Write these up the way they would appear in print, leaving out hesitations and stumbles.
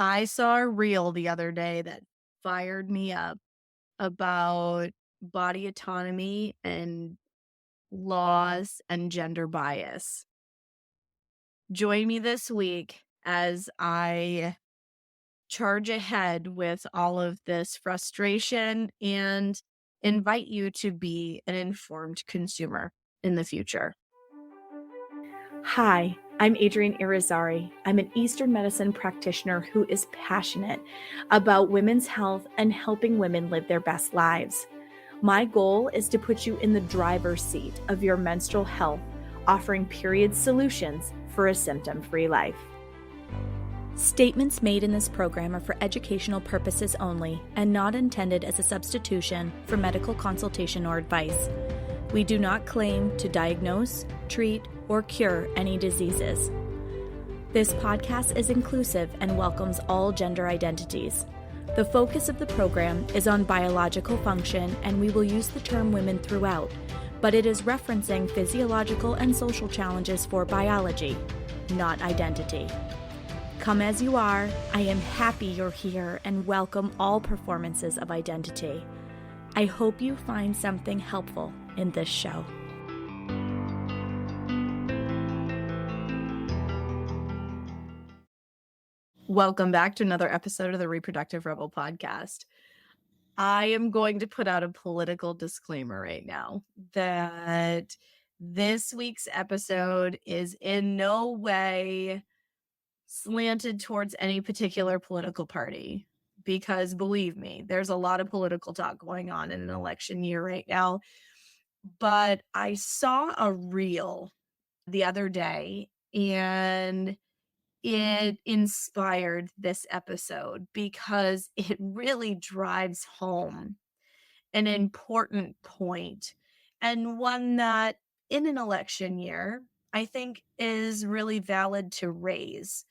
I saw a reel the other day that fired me up about body autonomy and laws and gender bias. Join me this week as I charge ahead with all of this frustration and invite you to be an informed consumer in the future. Hi, I'm Adrienne Irizarry. I'm an Eastern medicine practitioner who is passionate about women's health and helping women live their best lives. My goal is to put you in the driver's seat of your menstrual health, offering period solutions for a symptom-free life. Statements made in this program are for educational purposes only and not intended as a substitution for medical consultation or advice. We do not claim to diagnose, treat, or cure any diseases. This podcast is inclusive and welcomes all gender identities. The focus of the program is on biological function, and we will use the term women throughout, but it is referencing physiological and social challenges for biology, not identity. Come as you are, I am happy you're here and welcome all performances of identity. I hope you find something helpful in this show. Welcome back to another episode of the Reproductive Rebel podcast. I am going to put out a political disclaimer right now that this week's episode is in no way slanted towards any particular political party, because believe me, there's a lot of political talk going on in an election year right now. But I saw a reel the other day and it inspired this episode because it really drives home an important point, and one that in an election year, I think is really valid to raise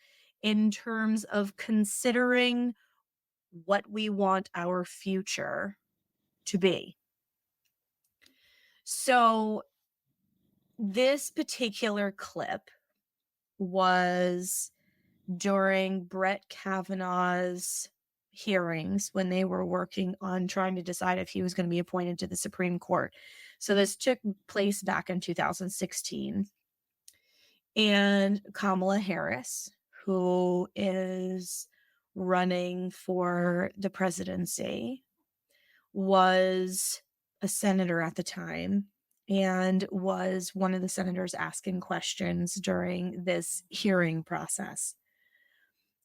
in terms of considering what we want our future to be. So, this particular clip was during Brett Kavanaugh's hearings when they were working on trying to decide if he was going to be appointed to the Supreme Court. So this took place back in 2016. And Kamala Harris, who is running for the presidency, was a senator at the time and was one of the senators asking questions during this hearing process.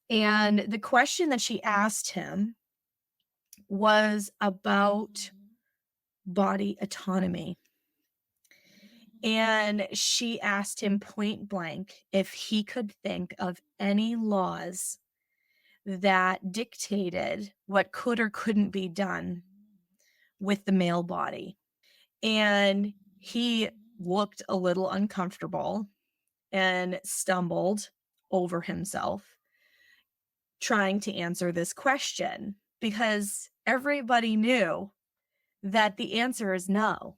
And the question that she asked him was about body autonomy. And she asked him point blank if he could think of any laws that dictated what could or couldn't be done with the male body. And he looked a little uncomfortable and stumbled over himself trying to answer this question, because everybody knew that the answer is no.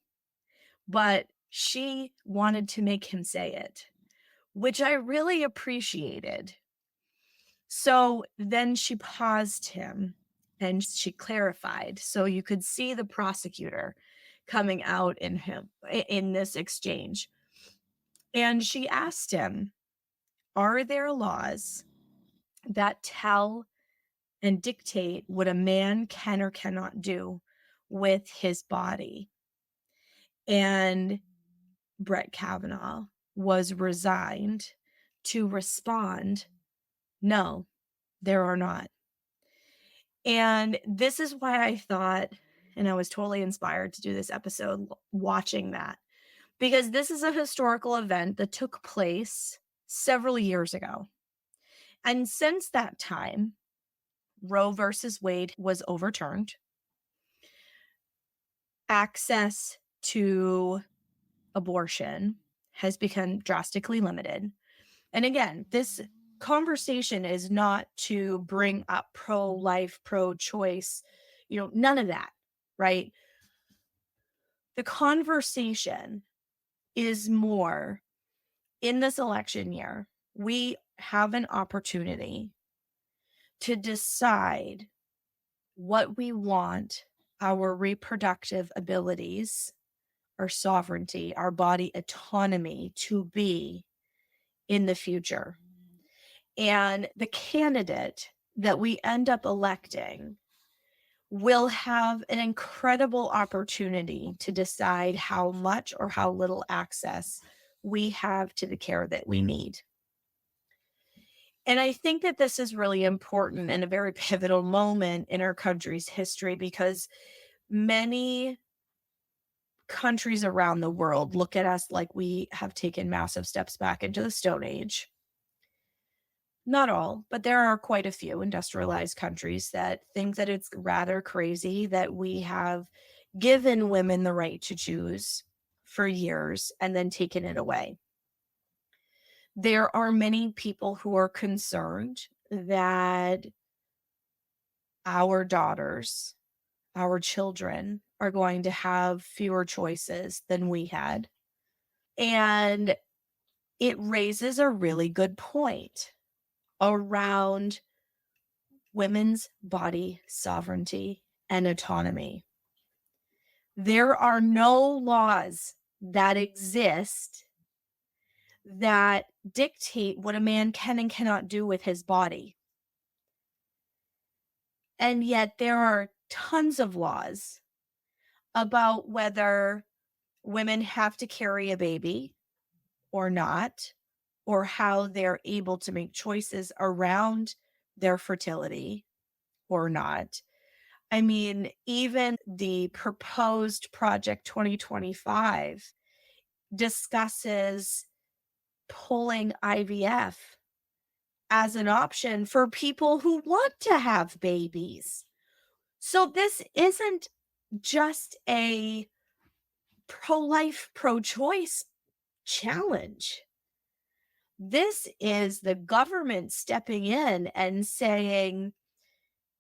But she wanted to make him say it, which I really appreciated. So then she paused him and she clarified. So you could see the prosecutor coming out in this exchange. And she asked him, are there laws that tell and dictate what a man can or cannot do with his body? And Brett Kavanaugh was resigned to respond, no, there are not. And this is why I thought, and I was totally inspired to do this episode watching that, because this is a historical event that took place several years ago. And since that time, Roe versus Wade was overturned. Access to abortion has become drastically limited. And again, this conversation is not to bring up pro-life, pro-choice, none of that, right? The conversation is more, in this election year, we have an opportunity to decide what we want our reproductive abilities, our sovereignty, our body autonomy to be in the future. And the candidate that we end up electing will have an incredible opportunity to decide how much or how little access we have to the care that we need. And I think that this is really important and a very pivotal moment in our country's history because many countries around the world look at us like we have taken massive steps back into the Stone Age. Not all, but there are quite a few industrialized countries that think that it's rather crazy that we have given women the right to choose for years and then taken it away. There are many people who are concerned that our daughters, our children, are going to have fewer choices than we had. And it raises a really good point around women's body sovereignty and autonomy. There are no laws that exist that dictate what a man can and cannot do with his body. And yet there are tons of laws about whether women have to carry a baby or not, or how they're able to make choices around their fertility or not. I mean, even the proposed Project 2025 discusses pulling IVF as an option for people who want to have babies. So this isn't just a pro-life, pro-choice challenge. This is the government stepping in and saying,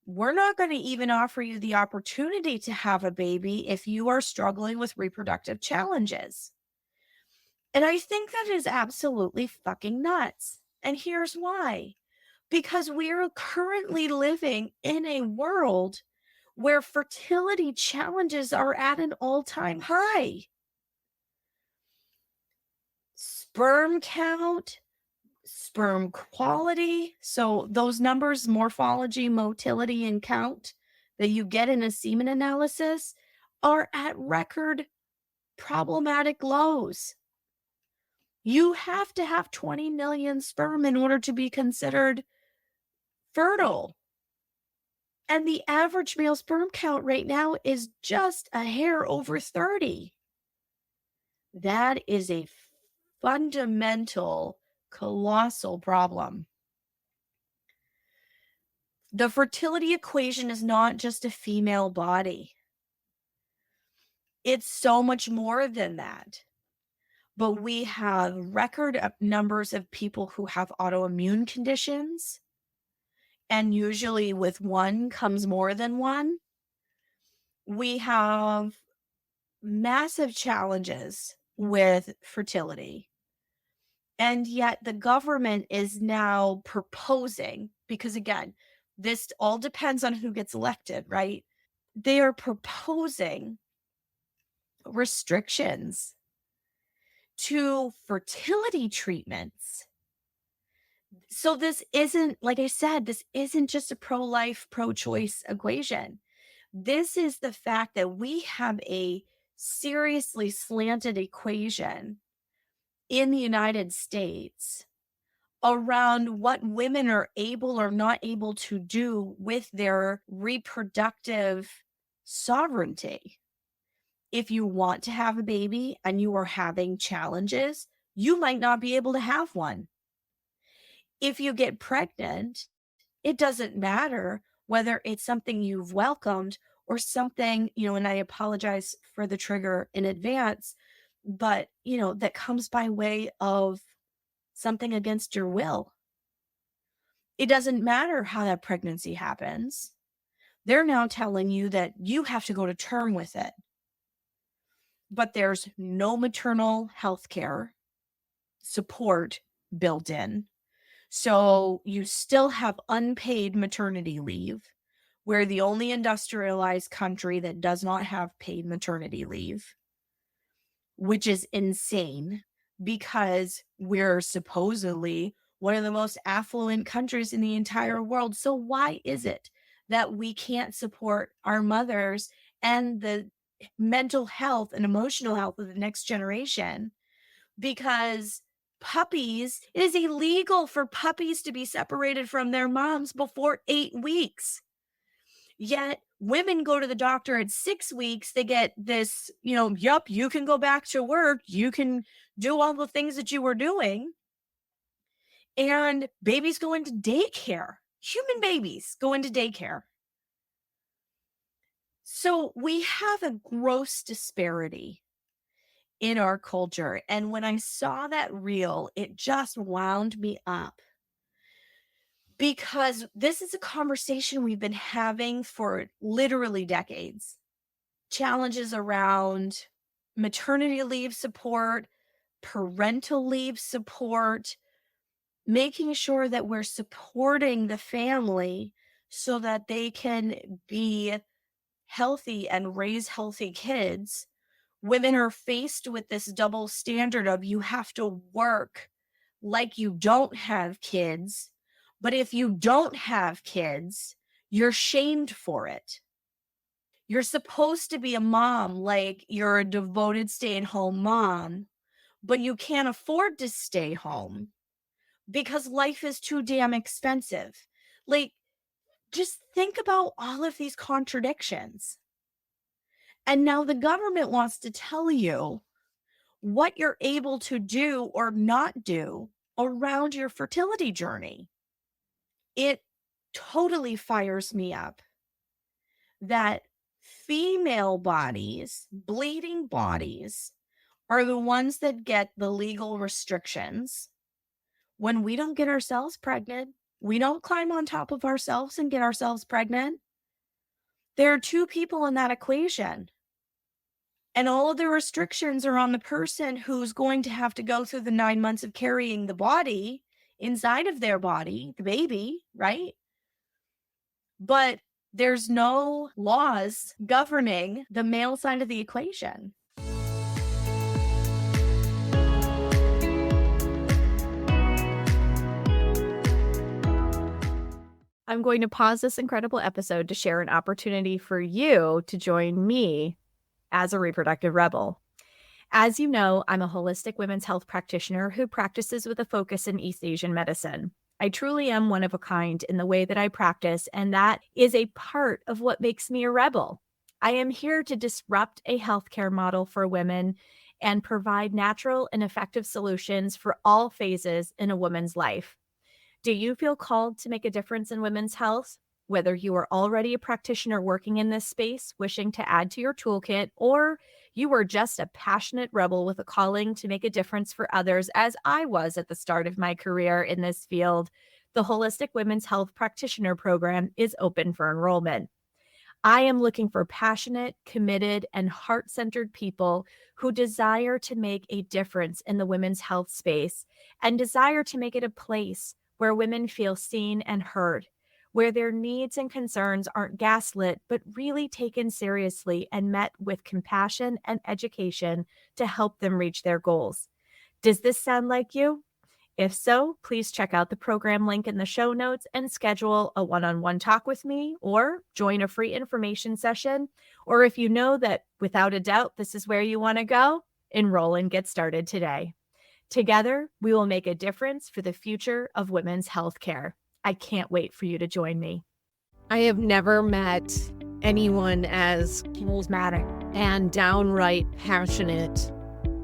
we're not going to even offer you the opportunity to have a baby if you are struggling with reproductive challenges. And I think that is absolutely fucking nuts. And here's why. Because we are currently living in a world where fertility challenges are at an all-time high. Sperm count, sperm quality. So those numbers, morphology, motility, and count that you get in a semen analysis are at record problematic lows. You have to have 20 million sperm in order to be considered fertile. And the average male sperm count right now is just a hair over 30. That is a fundamental, colossal problem. The fertility equation is not just a female body. It's so much more than that. But we have record numbers of people who have autoimmune conditions, and usually with one comes more than one. We have massive challenges with fertility. And yet the government is now proposing, because again, this all depends on who gets elected, right? They are proposing restrictions to fertility treatments. So this isn't, like I said, this isn't just a pro-life, pro-choice equation. This is the fact that we have a seriously slanted equation in the United States around what women are able or not able to do with their reproductive sovereignty. If you want to have a baby and you are having challenges, you might not be able to have one. If you get pregnant, it doesn't matter whether it's something you've welcomed or something, and I apologize for the trigger in advance, but, that comes by way of something against your will. It doesn't matter how that pregnancy happens. They're now telling you that you have to go to term with it. But there's no maternal health care support built in. So you still have unpaid maternity leave. We're the only industrialized country that does not have paid maternity leave, which is insane because we're supposedly one of the most affluent countries in the entire world. So why is it that we can't support our mothers and the mental health and emotional health of the next generation? Because it is illegal for puppies to be separated from their moms before 8 weeks. Yet women go to the doctor at 6 weeks. They get this, yup, you can go back to work. You can do all the things that you were doing. And babies go into daycare. Human babies go into daycare. So we have a gross disparity in our culture. And when I saw that reel, it just wound me up because this is a conversation we've been having for literally decades. Challenges around maternity leave support, parental leave support, making sure that we're supporting the family so that they can be healthy and raise healthy kids. Women are faced with this double standard of you have to work like you don't have kids, but if you don't have kids, you're shamed for it. You're supposed to be a mom, like you're a devoted stay-at-home mom, but you can't afford to stay home because life is too damn expensive. Like, just think about all of these contradictions. And now the government wants to tell you what you're able to do or not do around your fertility journey. It totally fires me up that female bodies, bleeding bodies, are the ones that get the legal restrictions when we don't get ourselves pregnant. We don't climb on top of ourselves and get ourselves pregnant. There are two people in that equation. And all of the restrictions are on the person who's going to have to go through the 9 months of carrying the body inside of their body, the baby, right? But there's no laws governing the male side of the equation. I'm going to pause this incredible episode to share an opportunity for you to join me as a reproductive rebel. As you know, I'm a holistic women's health practitioner who practices with a focus in East Asian medicine. I truly am one of a kind in the way that I practice, and that is a part of what makes me a rebel. I am here to disrupt a healthcare model for women and provide natural and effective solutions for all phases in a woman's life. Do you feel called to make a difference in women's health? Whether you are already a practitioner working in this space, wishing to add to your toolkit, or you are just a passionate rebel with a calling to make a difference for others, as I was at the start of my career in this field, the Holistic Women's Health Practitioner Program is open for enrollment. I am looking for passionate, committed, and heart-centered people who desire to make a difference in the women's health space and desire to make it a place where women feel seen and heard, where their needs and concerns aren't gaslit, but really taken seriously and met with compassion and education to help them reach their goals. Does this sound like you? If so, please check out the program link in the show notes and schedule a one-on-one talk with me or join a free information session. Or if you know that without a doubt this is where you want to go, enroll and get started today. Together, we will make a difference for the future of women's healthcare. I can't wait for you to join me. I have never met anyone as charismatic and downright passionate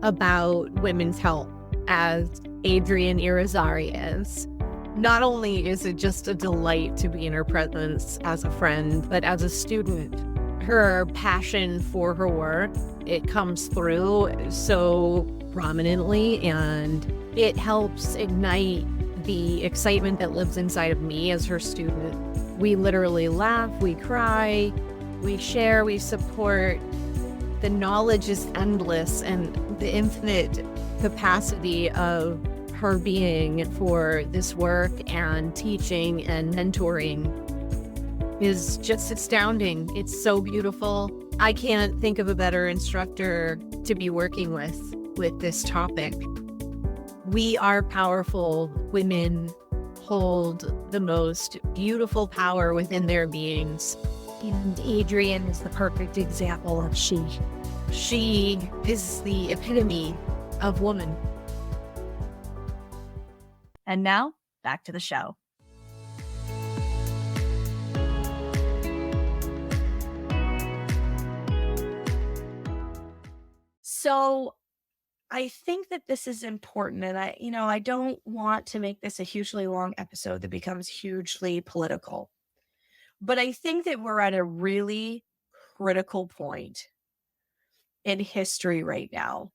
about women's health as Adrienne Irizarry is. Not only is it just a delight to be in her presence as a friend, but as a student. Her passion for her work, it comes through so prominently, and it helps ignite the excitement that lives inside of me as her student. We literally laugh, we cry, we share, we support. The knowledge is endless, and the infinite capacity of her being for this work and teaching and mentoring is just astounding. It's so beautiful. I can't think of a better instructor to be working with this topic. We are powerful. Women hold the most beautiful power within their beings. And Adrian is the perfect example of she. She is the epitome of woman. And now, back to the show. So I think that this is important, and I don't want to make this a hugely long episode that becomes hugely political. But I think that we're at a really critical point in history right now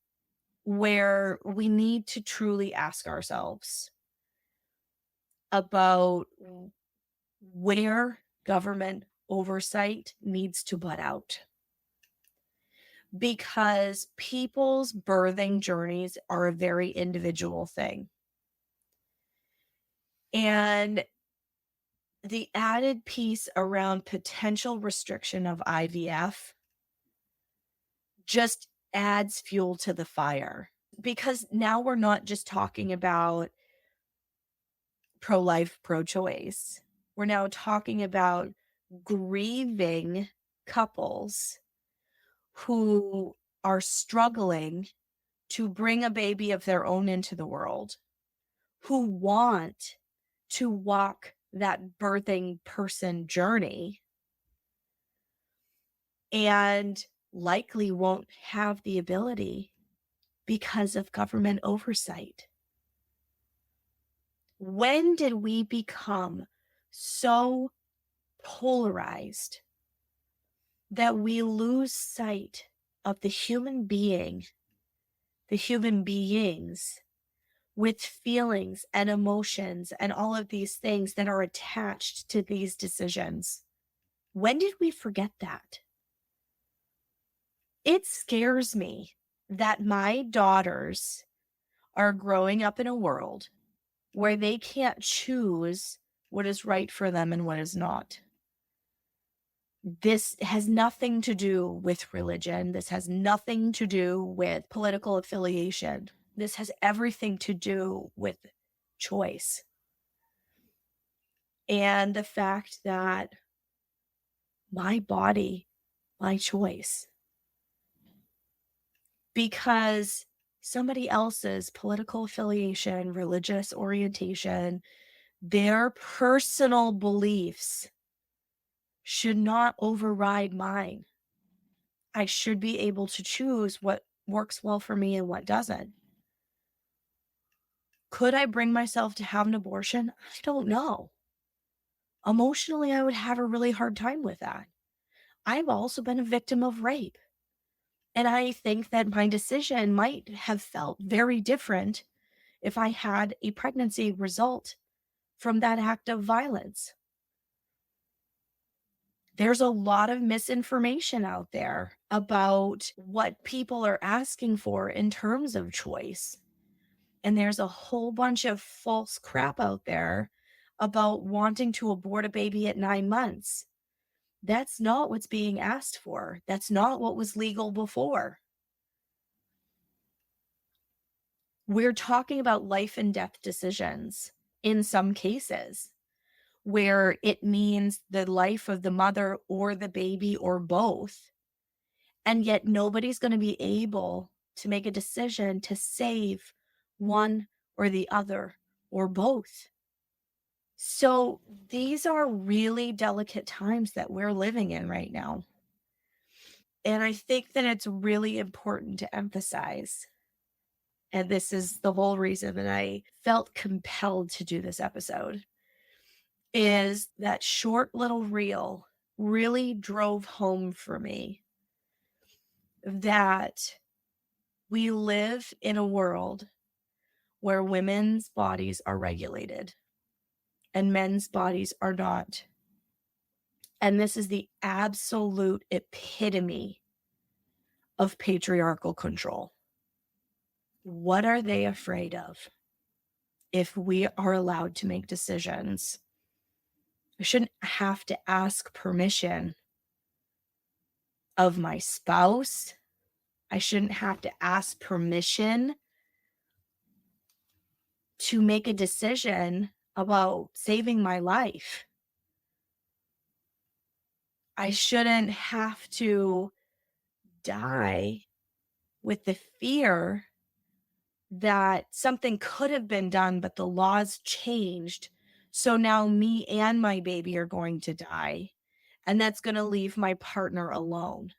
where we need to truly ask ourselves about where government oversight needs to butt out. Because people's birthing journeys are a very individual thing. And the added piece around potential restriction of IVF just adds fuel to the fire. Because now we're not just talking about pro-life, pro-choice. We're now talking about grieving couples who are struggling to bring a baby of their own into the world, who want to walk that birthing person journey and likely won't have the ability because of government oversight. When did we become so polarized that we lose sight of the human being, the human beings with feelings and emotions and all of these things that are attached to these decisions? When did we forget that? It scares me that my daughters are growing up in a world where they can't choose what is right for them and what is not. This has nothing to do with religion. This has nothing to do with political affiliation. This has everything to do with choice. And the fact that my body, my choice. Because somebody else's political affiliation, religious orientation, their personal beliefs should not override mine. I should be able to choose what works well for me and what doesn't. Could I bring myself to have an abortion? I don't know. Emotionally, I would have a really hard time with that. I've also been a victim of rape. And I think that my decision might have felt very different if I had a pregnancy result from that act of violence. There's a lot of misinformation out there about what people are asking for in terms of choice. And there's a whole bunch of false crap out there about wanting to abort a baby at 9 months. That's not what's being asked for. That's not what was legal before. We're talking about life and death decisions in some cases, where it means the life of the mother or the baby or both. And yet nobody's going to be able to make a decision to save one or the other or both. So these are really delicate times that we're living in right now. And I think that it's really important to emphasize, and this is the whole reason that I felt compelled to do this episode, is that short little reel really drove home for me that we live in a world where women's bodies are regulated and men's bodies are not. And this is the absolute epitome of patriarchal control. What are they afraid of? if we are allowed to make decisions. I shouldn't have to ask permission of my spouse. I shouldn't have to ask permission to make a decision about saving my life. I shouldn't have to die with the fear that something could have been done, but the laws changed. So now me and my baby are going to die. And that's going to leave my partner alone.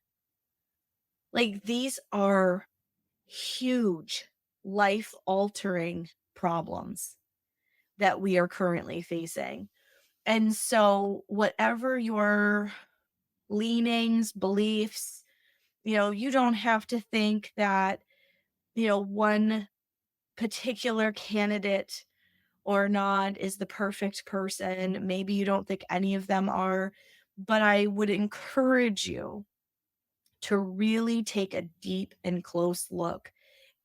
Like, these are huge life altering problems that we are currently facing. And so, whatever your leanings, beliefs, you don't have to think that, one particular candidate or not is the perfect person. Maybe you don't think any of them are, but I would encourage you to really take a deep and close look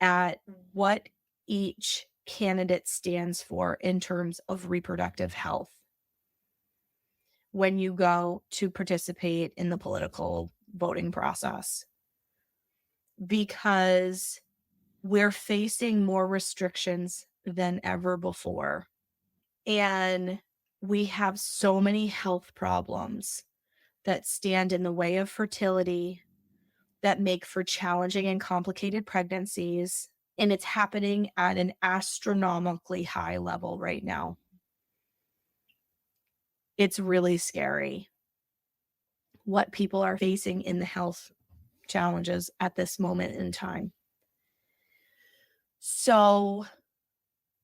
at what each candidate stands for in terms of reproductive health when you go to participate in the political voting process. Because we're facing more restrictions than ever before. And we have so many health problems that stand in the way of fertility, that make for challenging and complicated pregnancies. And it's happening at an astronomically high level right now. It's really scary what people are facing in the health challenges at this moment in time. So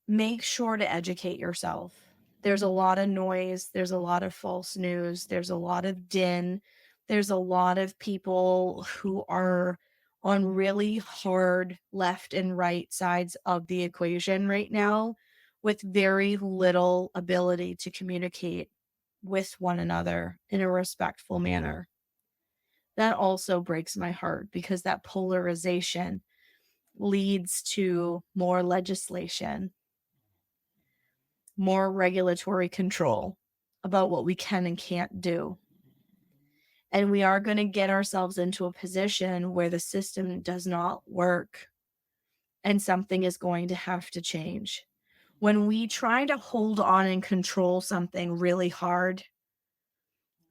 make sure to educate yourself. There's a lot of noise, there's a lot of false news, there's a lot of din, there's a lot of people who are on really hard left and right sides of the equation right now with very little ability to communicate with one another in a respectful manner. That also breaks my heart because that polarization leads to more legislation, more regulatory control about what we can and can't do. And we are going to get ourselves into a position where the system does not work and something is going to have to change. When we try to hold on and control something really hard,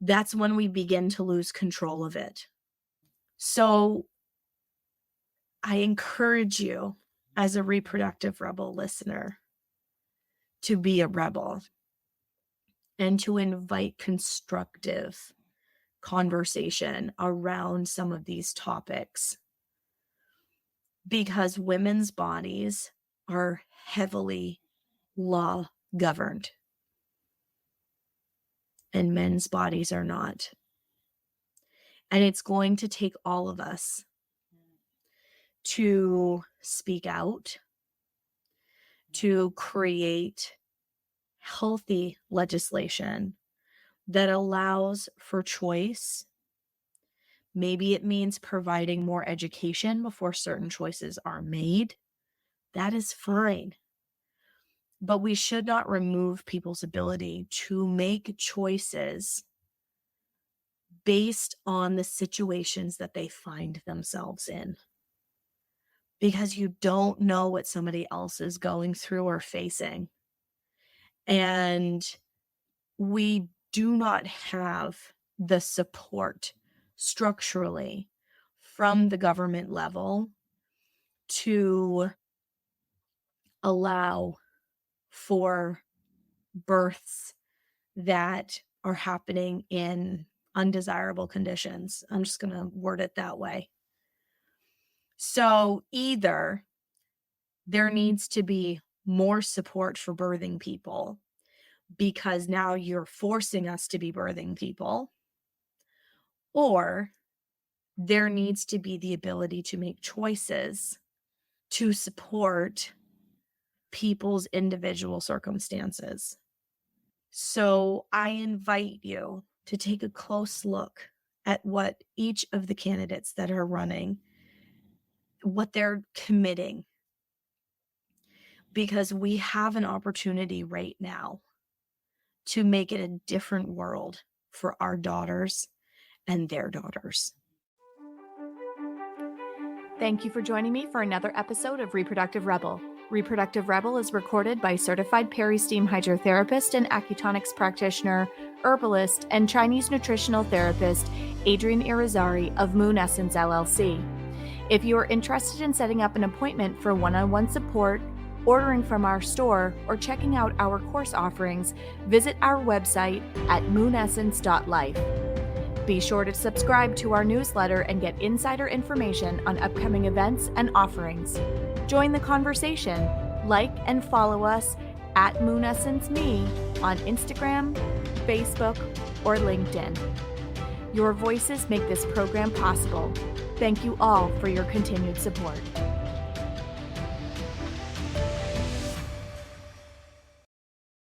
that's when we begin to lose control of it. So I encourage you, as a reproductive rebel listener, to be a rebel and to invite constructive conversation around some of these topics, because women's bodies are heavily law governed and men's bodies are not. And it's going to take all of us to speak out, to create healthy legislation that allows for choice. Maybe it means providing more education before certain choices are made. That is fine. But we should not remove people's ability to make choices based on the situations that they find themselves in. Because you don't know what somebody else is going through or facing. And we do not have the support structurally from the government level to allow for births that are happening in undesirable conditions. I'm just going to word it that way. So either there needs to be more support for birthing people because now you're forcing us to be birthing people, or there needs to be the ability to make choices to support people's individual circumstances. So I invite you to take a close look at what each of the candidates that are running, what they're committing, because we have an opportunity right now to make it a different world for our daughters and their daughters. Thank you for joining me for another episode of Reproductive Rebel. Reproductive Rebel is recorded by certified peri-steam hydrotherapist and acutonics practitioner, herbalist, and Chinese nutritional therapist Adrienne Irizarry of Moon Essence LLC. If you are interested in setting up an appointment for one-on-one support, ordering from our store, or checking out our course offerings, visit our website at moonessence.life. Be sure to subscribe to our newsletter and get insider information on upcoming events and offerings. Join the conversation. Like and follow us at MoonEssenceMe on Instagram, Facebook, or LinkedIn. Your voices make this program possible. Thank you all for your continued support.